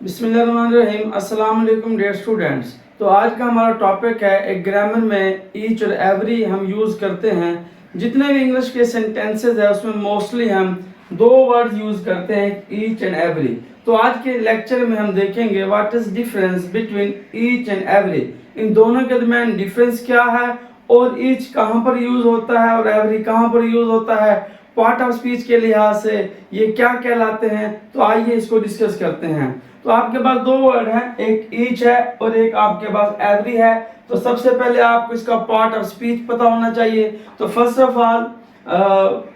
बिस्मिल्लाहिर्रहमानिर्रहीम। अस्सलाम वालेकुम डियर स्टूडेंट्स। तो आज का हमारा टॉपिक है एक ग्रामर में ईच और एवरी हम यूज़ करते हैं। जितने भी इंग्लिश के सेंटेंसेस है उसमें मोस्टली हम दो वर्ड यूज़ करते हैं, ईच एंड एवरी। तो आज के लेक्चर में हम देखेंगे what is difference between each and every. इन दोनों के दरमियान डिफरेंस क्या है और ईच कहाँ पर यूज़ होता है और एवरी कहाँ पर यूज़ होता है, पार्ट ऑफ स्पीच के लिहाज से ये क्या कहलाते हैं। तो आइए इसको डिस्कस करते हैं। तो आपके पास दो वर्ड हैं, एक ईच है और एक आपके पास एवरी है। तो सबसे पहले आपको इसका पार्ट ऑफ स्पीच पता होना चाहिए। तो first of all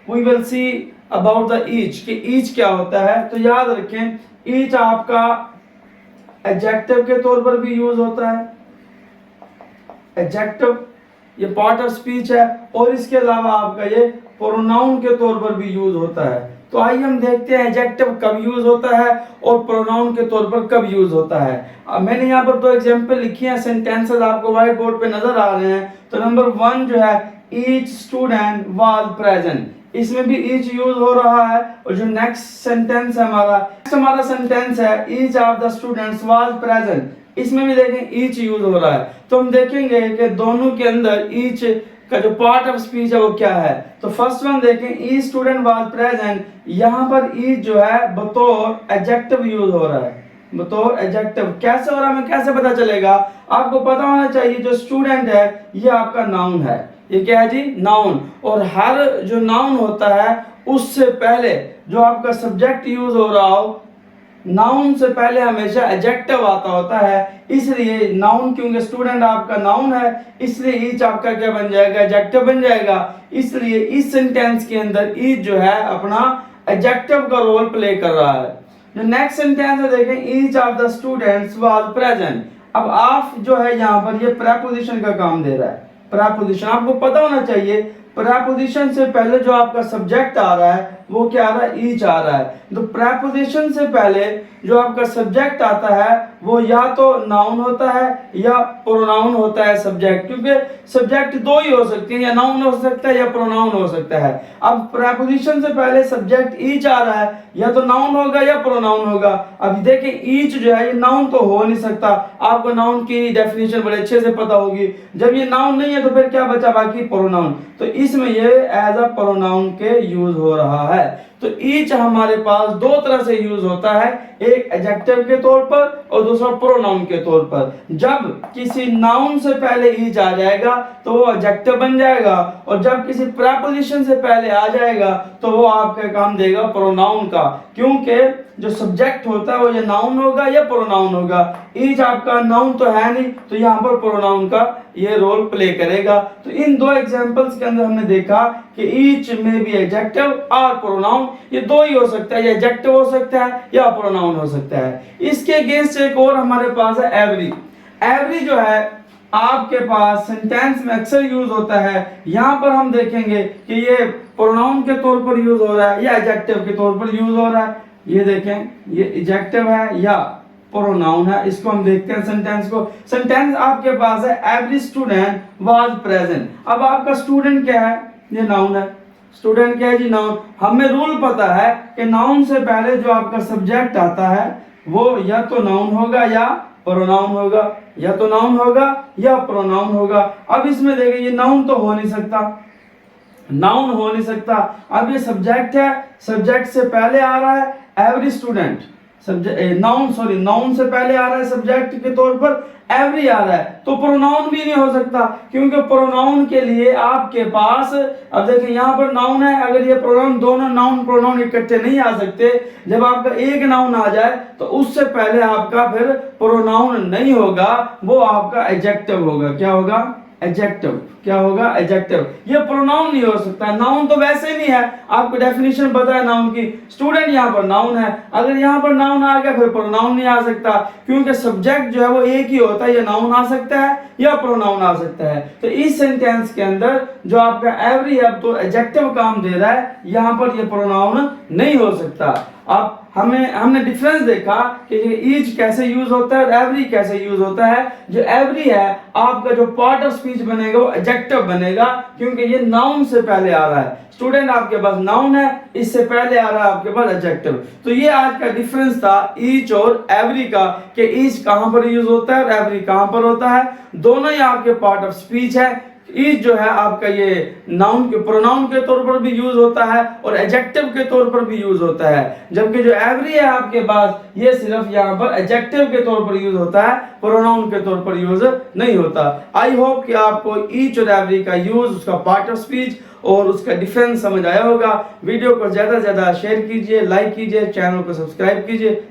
we will see about the each कि ईच क्या होता है। तो याद रखें, ईच आपका एडजेक्टिव के तौर पर भी यूज होता है। एडजेक्टिव ये पार्ट ऑफ स्पीच है और इसके अलावा आपका ये प्रोनाउन के तौर पर भी यूज होता है। तो आइए हम देखते हैं एडजेक्टिव कब यूज होता है और प्रोनाउन के तौर पर कब यूज होता है। अब मैंने यहाँ पर दो एग्जांपल लिखी हैं, सेंटेंसेस आपको व्हाइट बोर्ड पे नजर आ रहे हैं। तो नंबर 1 जो है, ईच स्टूडेंट वाज प्रेजेंट, इसमें भी ईच यूज हो रहा है। और जो नेक्स्ट सेंटेंस है हमारा सेंटेंस है each of the students was present, इसमें भी देखें ईच यूज हो रहा है। तो हम देखेंगे कि दोनों के अंदर ईच का जो पार्ट ऑफ स्पीच है वो क्या है। तो फर्स्ट वन देखें, ईच स्टूडेंट वाज प्रेजेंट, यहाँ पर ईच जो है बतौर एडजेक्टिव यूज हो रहा है। बतौर एडजेक्टिव कैसे हो रहा है, हमें कैसे पता चलेगा? आपको पता होना चाहिए जो स्टूडेंट है ये आपका नाउन है। ये क्या है जी? नाउन। और हर जो नाउन होता है उससे पहले जो आपका सब्जेक्ट यूज हो रहा हो, नाउन से पहले हमेशा एडजेक्टिव आता होता है। इसलिए नाउन, क्योंकि स्टूडेंट आपका नाउन है, इसलिए ईच आपका क्या बन जाएगा? एडजेक्टिव बन जाएगा। इसलिए इस सेंटेंस के अंदर ईच जो है अपना एडजेक्टिव का रोल प्ले कर रहा है। जो नेक्स्ट सेंटेंस है देखें, each of the students was present. अब ऑफ जो है यहाँ पर ये प्रेपोजिशन का काम दे रहा है। प्रेपोजिशन आपको पता होना चाहिए, प्रेपोजिशन से पहले जो आपका सब्जेक्ट आ रहा है वो क्या आ रहा है? ईच आ रहा है। तो प्रेपोजिशन से पहले जो आपका सब्जेक्ट आता है वो या तो नाउन होता है या प्रोनाउन होता है सब्जेक्ट, क्योंकि सब्जेक्ट दो ही हो सकते हैं, या नाउन हो सकता है या प्रोनाउन हो सकता है। अब प्रेपोजिशन से पहले सब्जेक्ट ईच आ रहा है, या तो नाउन होगा या प्रोनाउन होगा। अब देखिए ईच जो है ये नाउन तो हो नहीं सकता, आपको नाउन की डेफिनेशन बड़े अच्छे से पता होगी। जब ये नाउन नहीं है तो फिर क्या बचा बाकी? प्रोनाउन। तो इसमें ये एज अ प्रोनाउन के यूज हो रहा है। तो ईच हमारे पास दो तरह से यूज होता है, एक एडजेक्टिव के तौर पर और दूसरा प्रोनाउन के तौर पर। जब किसी नाउन से पहले ईच आ जाएगा तो वो एडजेक्टिव बन जाएगा, और जब किसी प्रेपोजिशन से पहले आ जाएगा तो वो आपका काम देगा प्रोनाउन का, क्योंकि जो सब्जेक्ट होता है वो ये नाउन होगा या प्रोनाउन होगा। ईच आपका नाउन तो है नहीं, तो यहाँ पर प्रोनाउन का ये रोल प्ले करेगा। तो इन दो एग्जांपल्स के अंदर हमने देखा कि ईच में भी एडजेक्टिव और प्रोनाउन, ये दो ही हो सकता है, या एडजेक्टिव हो सकता है या प्रोनाउन हो सकता है। इसके अगेंस्ट एक और हमारे पास है एवरी। एवरी जो है आपके पास सेंटेंस में अक्सर यूज होता है। यहाँ पर हम देखेंगे कि ये प्रोनाउन के तौर पर यूज हो रहा है या एडजेक्टिव के तौर पर यूज हो रहा है। ये देखें, ये एडजेक्टिव है या प्रोनाउन है। इसको हम देखते हैं सेंटेंस को। सेंटेंस आपके पास है एवरी स्टूडेंट वाज प्रेजेंट। अब आपका स्टूडेंट क्या है? ये नाउन है। स्टूडेंट क्या है जी? नाउन। हमें रूल पता है कि नाउन से पहले जो आपका सब्जेक्ट आता है वो या तो नाउन होगा या प्रोनाउन होगा, या तो नाउन होगा या प्रोनाउन होगा। अब इसमें देखिए ये नाउन तो हो नहीं सकता, नाउन हो नहीं सकता। अब ये सब्जेक्ट है, सब्जेक्ट से पहले आ रहा है एवरी स्टूडेंट, नाउन से पहले आ रहा है सब्जेक्ट के तौर पर एवरी आ रहा है, तो प्रोनाउन भी नहीं हो सकता, क्योंकि प्रोनाउन के लिए आपके पास, अब देखिए यहाँ पर नाउन है, अगर ये प्रोनाउन, दोनों नाउन प्रोनाउन इकट्ठे नहीं आ सकते। जब आपका एक नाउन आ जाए तो उससे पहले आपका फिर प्रोनाउन नहीं होगा, वो आपका एडजेक्टिव होगा। क्या होगा? एडजेक्टिव। क्या होगा? एडजेक्टिव। ये प्रोनाउन नहीं हो सकता। नाउन तो वैसे नहीं है, आपको डेफिनेशन पता है नाउन की। स्टूडेंट यहाँ पर नाउन है, अगर यहाँ पर नाउन आ गया फिर प्रोनाउन नहीं आ सकता, क्योंकि सब्जेक्ट जो है वो एक ही होता है, या नाउन आ सकता है या प्रोनाउन आ सकता है। तो इस सेंटेंस के अंदर जो आपका एवरी है तो एडजेक्टिव काम दे रहा है, यहाँ पर ये प्रोनाउन नहीं हो सकता। आप हमने डिफरेंस देखा कि ईच कैसे यूज होता है और एवरी कैसे यूज होता है। जो एवरी है आपका जो पार्ट ऑफ स्पीच बनेगा वो एडजेक्टिव बनेगा, क्योंकि ये नाउन से पहले आ रहा है। स्टूडेंट आपके पास नाउन है, इससे पहले आ रहा है आपके पास एडजेक्टिव। तो ये आज का डिफरेंस था ईच और एवरी का, कि ईच कहां पर यूज होता है और एवरी कहां पर होता है। दोनों ही आपके पार्ट ऑफ स्पीच है। ईच जो है आपका ये नाउन के प्रोनाउन के तौर पर भी यूज होता है और एडजेक्टिव के तौर पर भी यूज होता है, जबकि जो एवरी है आपके पास ये सिर्फ यहाँ पर एडजेक्टिव के तौर पर यूज होता है, प्रोनाउन के तौर पर यूज नहीं होता। आई होप कि आपको ईच और एवरी का यूज, उसका पार्ट ऑफ स्पीच और उसका डिफरेंस समझ आया होगा। वीडियो को ज्यादा से ज्यादा शेयर कीजिए, लाइक कीजिए, चैनल को सब्सक्राइब कीजिए।